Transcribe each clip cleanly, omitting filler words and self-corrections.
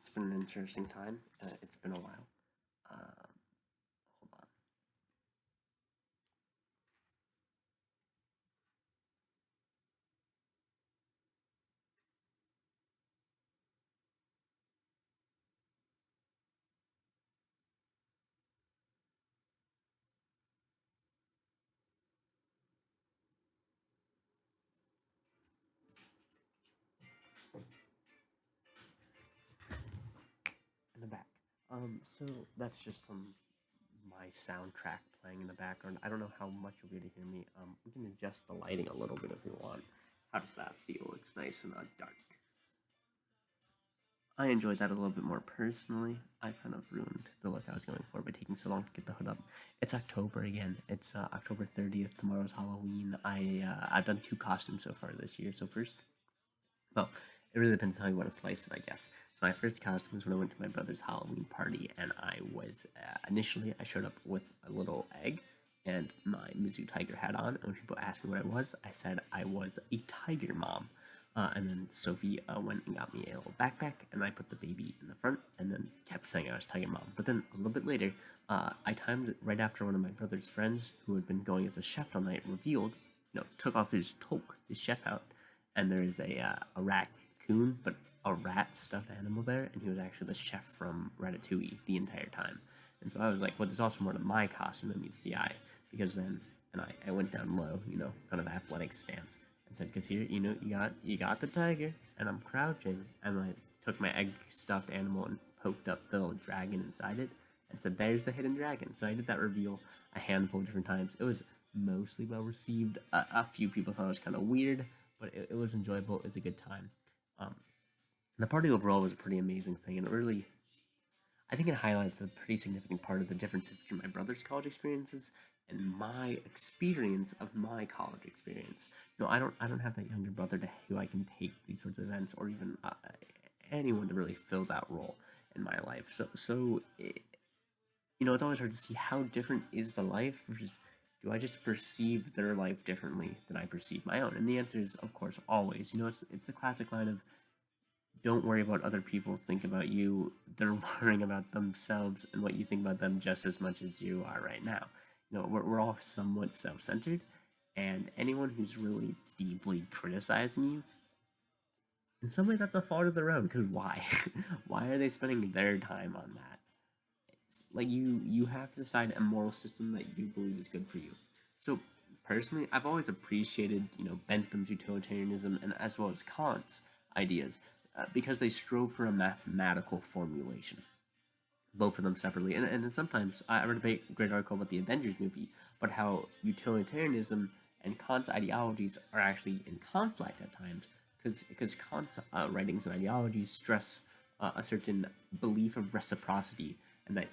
It's been an interesting time. It's been a while. Hold on. In the back. So that's just my soundtrack playing in the background. I don't know how much you'll be able to hear me. We can adjust the lighting a little bit if we want. How does that feel? It's nice and dark. I enjoyed that a little bit more personally. I kind of ruined the look I was going for by taking so long to get the hood up. It's October again. It's October 30th. Tomorrow's Halloween. I've done 2 costumes so far this year. So first, well, it really depends on how you want to slice it, I guess. So my first costume was when I went to my brother's Halloween party, and I was initially I showed up with a little egg and my Mizzou tiger hat on. And when people asked me what I was, I said I was a tiger mom. And then Sophie went and got me a little backpack, and I put the baby in the front, and then kept saying I was tiger mom. But then a little bit later, I timed it right after one of my brother's friends, who had been going as a chef all night, revealed, took off his toque, his chef out, and there is a raccoon, but a rat stuffed animal there, and he was actually the chef from Ratatouille the entire time. And so I was like, well, there's also more to my costume than meets the eye, because then, and I went down low, kind of athletic stance, and said, because here, you got the tiger, and I'm crouching, and I took my egg stuffed animal and poked up the little dragon inside it, and said, there's the hidden dragon. So I did that reveal a handful of different times. It was mostly well received. A few people thought it was kind of weird, but it was enjoyable. It was a good time. Um, the party overall was a pretty amazing thing, and it really, I think it highlights a pretty significant part of the differences between my brother's college experiences and my experience of my college experience. I don't have that younger brother who I can take these sorts of events, or even anyone to really fill that role in my life. It's always hard to see how different is the life versus do I just perceive their life differently than I perceive my own? And the answer is, of course, always. It's the classic line of don't worry about other people, think about you. They're worrying about themselves and what you think about them just as much as you are right now. We're all somewhat self-centered, and anyone who's really deeply criticizing you, in some way that's a fault of their own, because why? Why are they spending their time on that? It's like you have to decide a moral system that you believe is good for you. So personally, I've always appreciated Bentham's utilitarianism and as well as Kant's ideas, because they strove for a mathematical formulation, both of them separately. And then sometimes I read a great article about the Avengers movie, but how utilitarianism and Kant's ideologies are actually in conflict at times, because Kant's writings and ideologies stress a certain belief of reciprocity, and that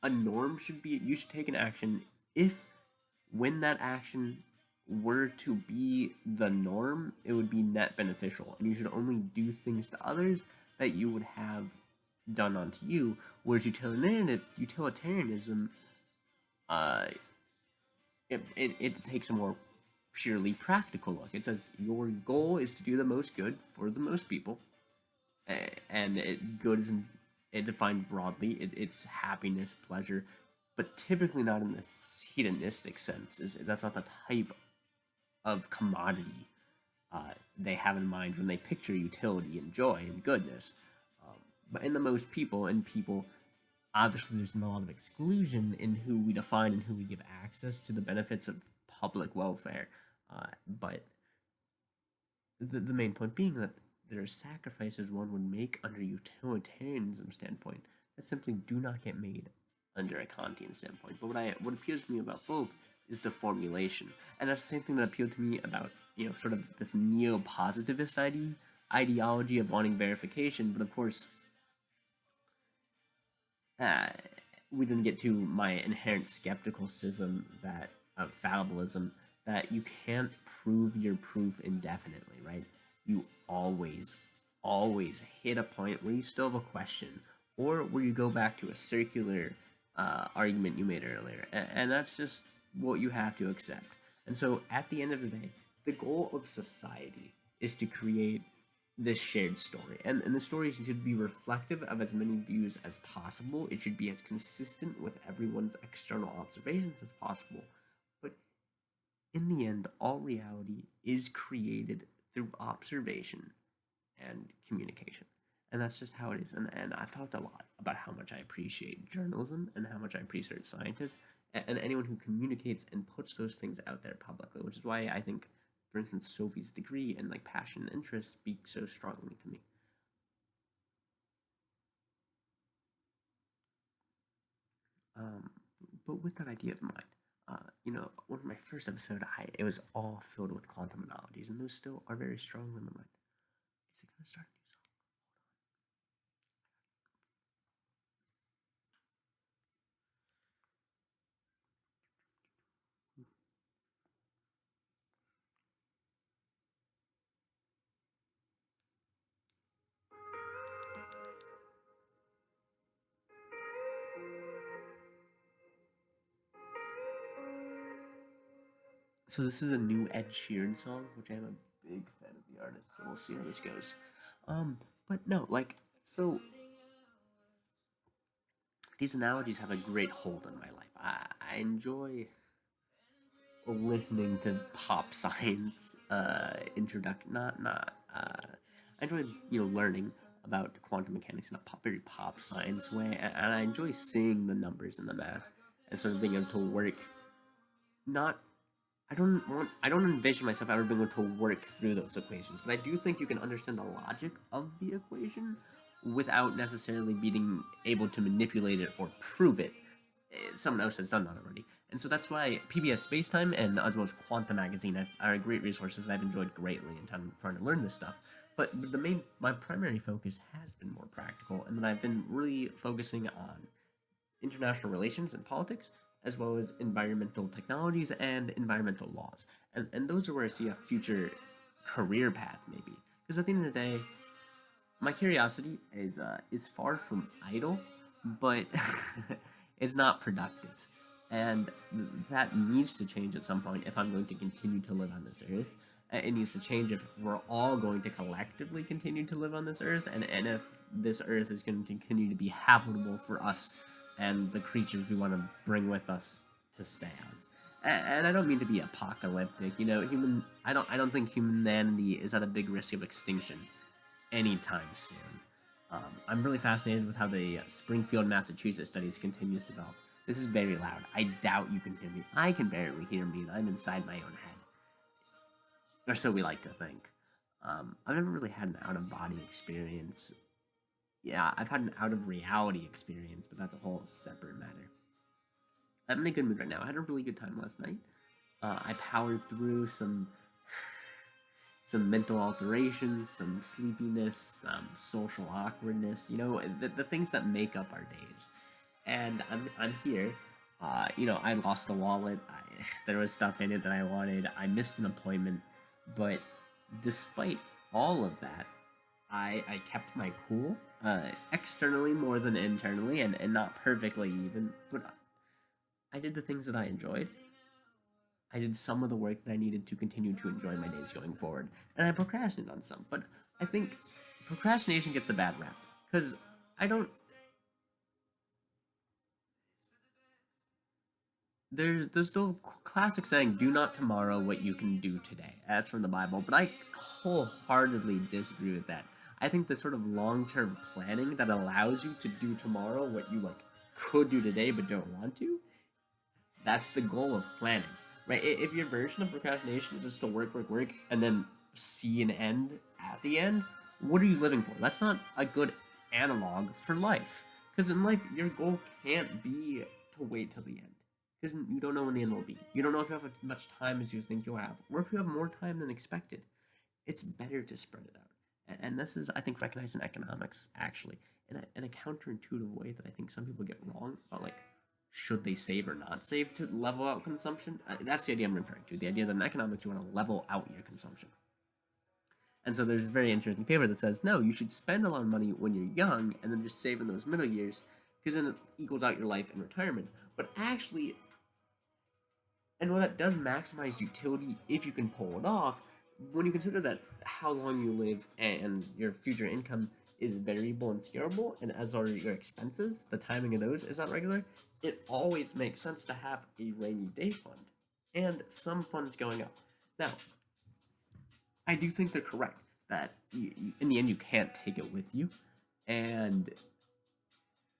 a norm should be, you should take an action if, when that action were to be the norm, it would be net beneficial, and you should only do things to others that you would have done onto you. Whereas utilitarianism, uh, it takes a more purely practical look. It says your goal is to do the most good for the most people, and good is defined broadly. It's happiness, pleasure, but typically not in this hedonistic sense. That's not the type of commodity they have in mind when they picture utility and joy and goodness. But in the most people, obviously there's a lot of exclusion in who we define and who we give access to the benefits of public welfare. But the main point being that there are sacrifices one would make under utilitarianism standpoint that simply do not get made under a Kantian standpoint. But what appeals to me about both is the formulation, and that's the same thing that appealed to me about sort of this neo-positivist ideology of wanting verification. But of course, uh, we didn't get to my inherent skepticism that of fallibilism, that you can't prove your proof indefinitely, right? You always hit a point where you still have a question, or where you go back to a circular argument you made earlier, and that's just what you have to accept. And so, at the end of the day, the goal of society is to create this shared story. And the story should be reflective of as many views as possible. It should be as consistent with everyone's external observations as possible. But in the end, all reality is created through observation and communication. And that's just how it is. And I've talked a lot about how much I appreciate journalism and how much I appreciate scientists and anyone who communicates and puts those things out there publicly, which is why I think, for instance, Sophie's degree and like passion and interest speak so strongly to me. Um, but with that idea of mind, one of my first episode, it was all filled with quantum analogies, and those still are very strong in my mind. Is it gonna start a new song? So this is a new Ed Sheeran song, which I'm a big fan of the artist. So we'll see how this goes. But no, like so these analogies have a great hold on my life. I enjoy listening to pop science introduction. Not. I enjoy learning about quantum mechanics in a very pop science way, and I enjoy seeing the numbers and the math and sort of being able to work. Not I don't envision myself ever being able to work through those equations, but I do think you can understand the logic of the equation without necessarily being able to manipulate it or prove it. Someone else has done that already. And so that's why PBS Spacetime and as well as Quantum Magazine are great resources I've enjoyed greatly in time trying to learn this stuff. But my primary focus has been more practical, and then I've been really focusing on international relations and politics, as well as environmental technologies and environmental laws. And those are where I see a future career path, maybe. Because at the end of the day, my curiosity is far from idle, but it's not productive. And that needs to change at some point if I'm going to continue to live on this earth. It needs to change if we're all going to collectively continue to live on this earth, and if this earth is going to continue to be habitable for us and the creatures we want to bring with us to stay on. And I don't mean to be apocalyptic. I don't think humanity is at a big risk of extinction anytime soon. I'm really fascinated with how the Springfield, Massachusetts studies continues to develop. This is very loud. I doubt you can hear me. I can barely hear me. I'm inside my own head. Or so we like to think. I've never really had an out-of-body experience. Yeah, I've had an out-of-reality experience, but that's a whole separate matter. I'm in a good mood right now. I had a really good time last night. I powered through some mental alterations, some sleepiness, some social awkwardness, the things that make up our days. And I'm here. I lost a wallet. There was stuff in it that I wanted. I missed an appointment. But despite all of that, I kept my cool, externally more than internally, and not perfectly even, but I did the things that I enjoyed. I did some of the work that I needed to continue to enjoy my days going forward, and I procrastinated on some, but I think procrastination gets a bad rap, because I don't... There's still classic saying, do not tomorrow what you can do today. That's from the Bible, but I wholeheartedly disagree with that. I think the sort of long-term planning that allows you to do tomorrow what you could do today but don't want to, that's the goal of planning, right? If your version of procrastination is just to work, and then see an end at the end, what are you living for? That's not a good analog for life. Because in life, your goal can't be to wait till the end. Because you don't know when the end will be. You don't know if you have as much time as you think you'll have, or if you have more time than expected. It's better to spread it out. And this is, I think, recognized in economics, actually, in a counterintuitive way that I think some people get wrong about, should they save or not save to level out consumption? That's the idea I'm referring to. The idea that in economics, you want to level out your consumption. And so there's a very interesting paper that says, no, you should spend a lot of money when you're young and then just save in those middle years, because then it equals out your life in retirement. But actually, and while that does maximize utility if you can pull it off, when you consider that how long you live and your future income is variable and scalable, and as are your expenses, the timing of those is not regular, it always makes sense to have a rainy day fund and some funds going up. Now, I do think they're correct that in the end you can't take it with you, and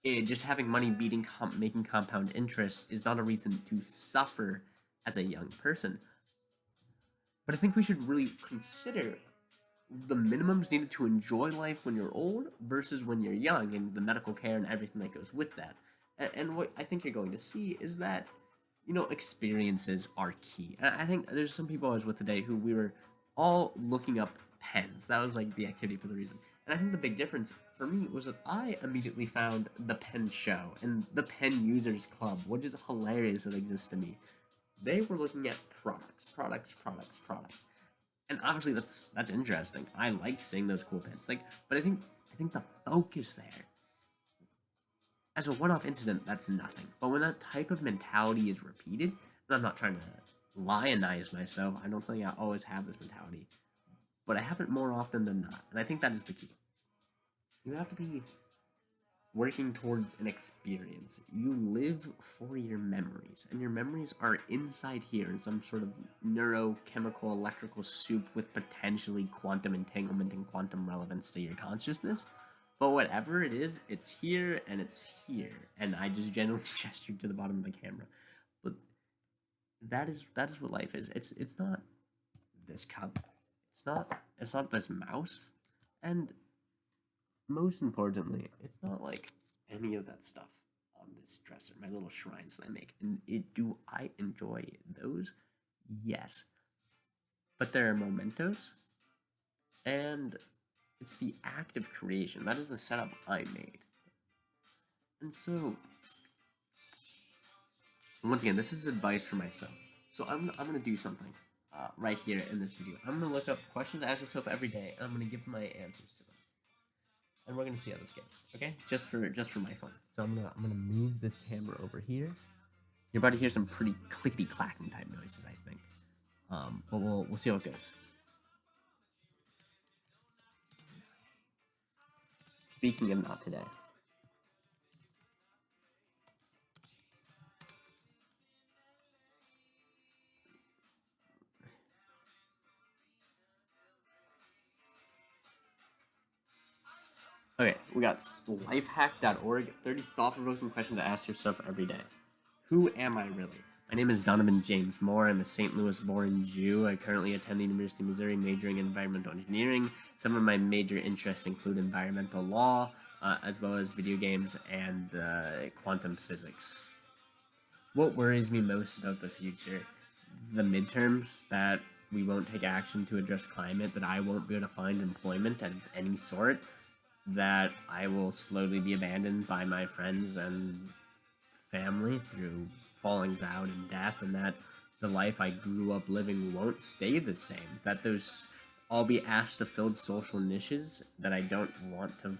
just having money making compound interest is not a reason to suffer as a young person. But I think we should really consider the minimums needed to enjoy life when you're old versus when you're young, and the medical care and everything that goes with that. And what I think you're going to see is that, experiences are key. And I think there's some people I was with today who we were all looking up pens. That was like the activity for the reason. And I think the big difference for me was that I immediately found the pen show and the pen users club, which is hilarious that exists to me. They were looking at products. And obviously that's interesting. I liked seeing those cool pens. But I think the focus there, as a one-off incident, that's nothing. But when that type of mentality is repeated, and I'm not trying to lionize myself, I don't think I always have this mentality, but I have it more often than not, and I think that is the key. You have to be working towards an experience. You live for your memories, and your memories are inside here in some sort of neurochemical electrical soup with potentially quantum entanglement and quantum relevance to your consciousness. But whatever it is, it's here and it's here. And I just generally gestured to the bottom of the camera. But that is what life is. It's not this cup. It's not this mouse. And most importantly, it's not like any of that stuff on this dresser, my little shrines that I make. And do I enjoy those? Yes. But there are mementos, and it's the act of creation. That is the setup I made. And so, once again, this is advice for myself. So I'm gonna do something right here in this video. I'm gonna look up questions to ask yourself every day, and I'm gonna give my answers to them. And we're gonna see how this goes. Okay, just for my fun. So I'm gonna move this camera over here. You're about to hear some pretty clickety clacking type noises, I think. But we'll see how it goes. Speaking of not today. Okay, we got lifehack.org, 30 thought-provoking questions to ask yourself every day. Who am I really? My name is Donovan James Moore. I'm a St. Louis-born Jew. I currently attend the University of Missouri, majoring in environmental engineering. Some of my major interests include environmental law, as well as video games and quantum physics. What worries me most about the future? The midterms, that we won't take action to address climate, that I won't be able to find employment of any sort, that I will slowly be abandoned by my friends and family through fallings out and death, and that the life I grew up living won't stay the same, that I'll be asked to fill social niches that I don't want to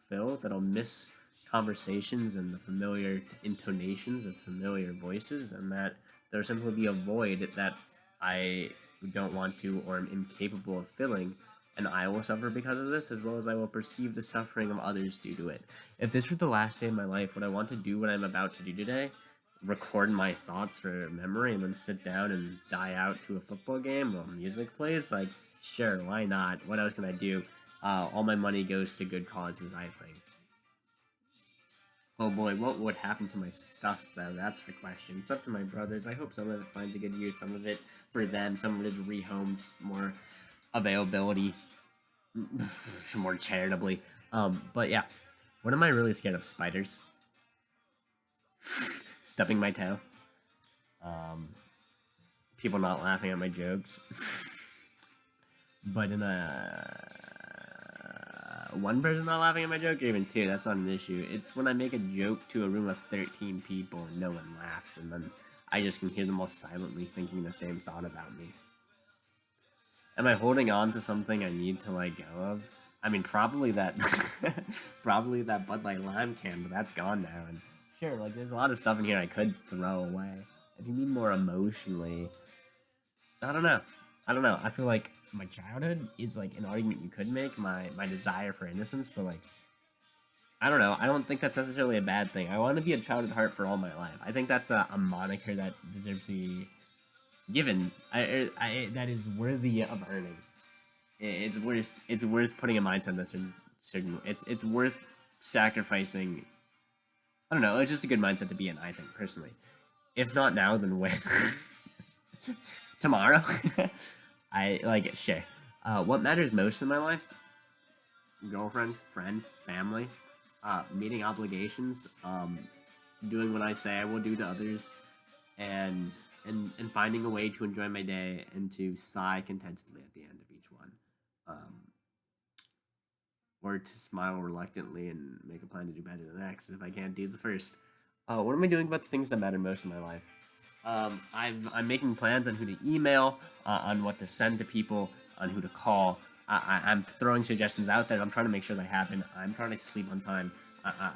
fill, that I'll miss conversations and the familiar intonations of familiar voices, and that there'll simply be a void that I don't want to or am incapable of filling, and I will suffer because of this, as well as I will perceive the suffering of others due to it. If this were the last day of my life, would I want to do what I'm about to do today? Record my thoughts for memory and then sit down and die out to a football game while music plays? Like, sure, why not? What else can I do? All my money goes to good causes, I think. Oh boy, what would happen to my stuff, though? That's the question. It's up to my brothers. I hope some of it finds a good use, some of it for them, some of it is rehomed, more availability, more charitably. But yeah, what am I really scared of? Spiders. Stubbing my toe. People not laughing at my jokes. But in one person not laughing at my joke, or even two, that's not an issue. It's when I make a joke to a room of 13 people and no one laughs, and then I just can hear them all silently thinking the same thought about me. Am I holding on to something I need to let go of? I mean, probably that Bud Light Lime can, but that's gone now. And sure, like, there's a lot of stuff in here I could throw away. If you mean more emotionally, I don't know. I don't know. I feel like my childhood is like an argument you could make. My desire for innocence, but like I don't know. I don't think that's necessarily a bad thing. I want to be a child at heart for all my life. I think that's a moniker that deserves to be given. That is worthy of earning. It's worth putting a mindset that's certain. It's worth sacrificing. I don't know. It's just a good mindset to be in. I think personally. If not now, then when? Tomorrow. I like sure. What matters most in my life? Girlfriend, friends, family, meeting obligations, doing what I say I will do to others, and and finding a way to enjoy my day and to sigh contentedly at the end of each one, or to smile reluctantly and make a plan to do better the next if I can't do the first. What am I doing about the things that matter most in my life? I'm making plans on who to email, on what to send to people, on who to call. I'm throwing suggestions out there. I'm trying to make sure they happen. I'm trying to sleep on time.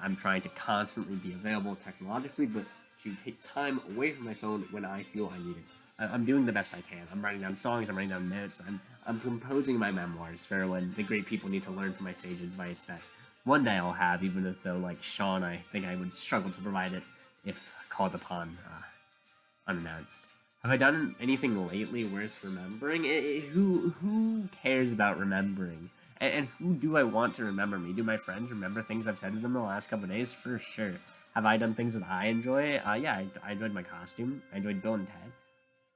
I'm trying to constantly be available technologically, but to take time away from my phone when I feel I need it. I'm doing the best I can. I'm writing down songs. I'm writing down notes. I'm composing my memoirs for when the great people need to learn from my sage advice that one day I'll have, even if though like Sean, I think I would struggle to provide it if called upon unannounced. Have I done anything lately worth remembering? Who cares about remembering? And who do I want to remember me? Do my friends remember things I've said to them the last couple of days? For sure. Have I done things that I enjoy? Yeah, I enjoyed my costume. I enjoyed Bill and Ted.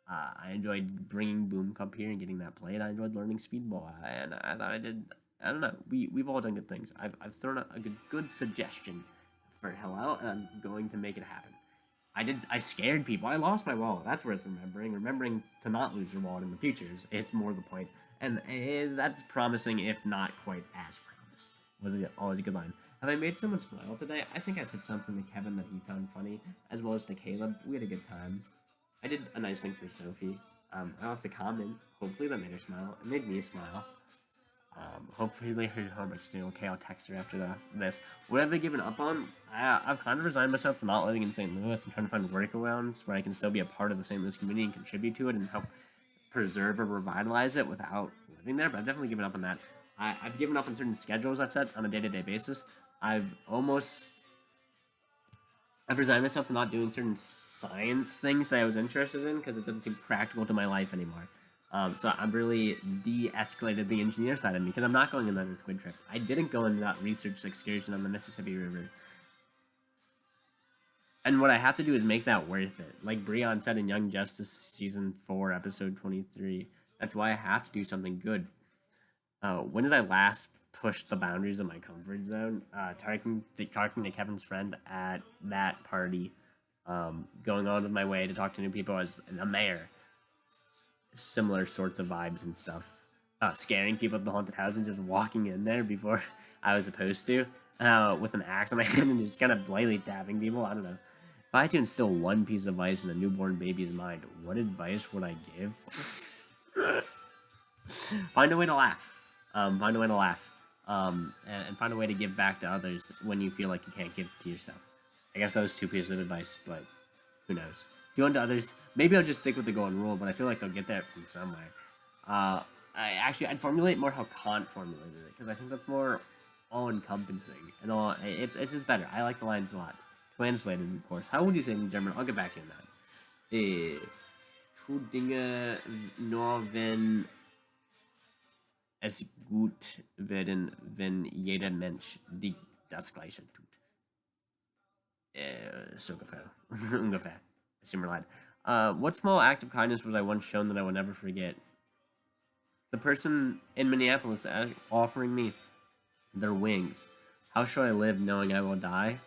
I enjoyed bringing Boom Cup here and getting that played. I enjoyed learning speedball, and I thought I did. I don't know. We've all done good things. I've thrown a good suggestion for Hillel, and I'm going to make it happen. I scared people. I lost my wallet. That's worth remembering. Remembering to not lose your wallet in the future is more the point. And that's promising, if not quite as promised. Was it always a good line? Have I made someone smile today? I think I said something to Kevin that he found funny, as well as to Caleb. We had a good time. I did a nice thing for Sophie. I'll have to comment. Hopefully that made her smile. It made me smile. Hopefully her homework's doing okay. I'll text her after this. What have I given up on? I've kind of resigned myself to not living in St. Louis and trying to find workarounds where I can still be a part of the St. Louis community and contribute to it and help preserve or revitalize it without living there. But I've definitely given up on that. I've given up on certain schedules I've set on a day-to-day basis. I've resigned myself to not doing certain science things that I was interested in because it doesn't seem practical to my life anymore. So I've really de-escalated the engineer side of me because I'm not going on another squid trip. I didn't go on that research excursion on the Mississippi River. And what I have to do is make that worth it. Like Breon said in Young Justice Season 4, Episode 23. That's why I have to do something good. When did I last push the boundaries of my comfort zone? Talking to Kevin's friend at that party. Going on with my way to talk to new people as a mayor. Similar sorts of vibes and stuff. Scaring people at the haunted house and just walking in there before I was supposed to. With an axe in my hand and just kind of blatantly tapping people. I don't know. If I had to instill one piece of advice in a newborn baby's mind, what advice would I give? Find a way to laugh. Find a way to laugh. And find a way to give back to others when you feel like you can't give to yourself. I guess that was 2 pieces of advice, but who knows? Do unto others. Maybe I'll just stick with the golden rule, but I feel like they'll get that from somewhere. I'd formulate more how Kant formulated it, because I think that's more all-encompassing. And it's just better. I like the lines a lot. Translated, of course. How would you say it in German? I'll get back to you on that. Tu Dinge nur wenn es gut werden, wenn jeder Mensch das Gleiche tut. So ungefähr. Similar line. What small act of kindness was I once shown that I will never forget? The person in Minneapolis offering me their wings. How shall I live knowing I will die?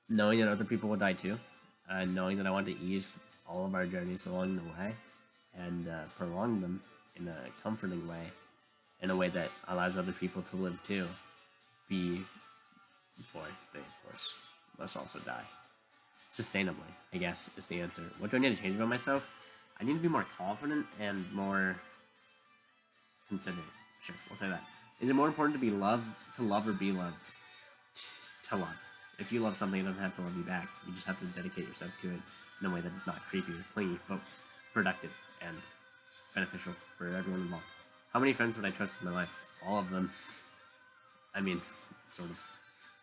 Knowing that other people will die too. Knowing that I want to ease all of our journeys along the way and prolong them in a comforting way, in a way that allows other people to live too. Before they, of course, must also die. Sustainably, I guess, is the answer. What do I need to change about myself? I need to be more confident and more considerate. Sure, we'll say that. Is it more important to love or be loved? To love. If you love something, it doesn't have to love you back. You just have to dedicate yourself to it in a way that is not creepy or clingy, but productive. and beneficial for everyone involved. How many friends would I trust with my life? All of them. I mean, sort of.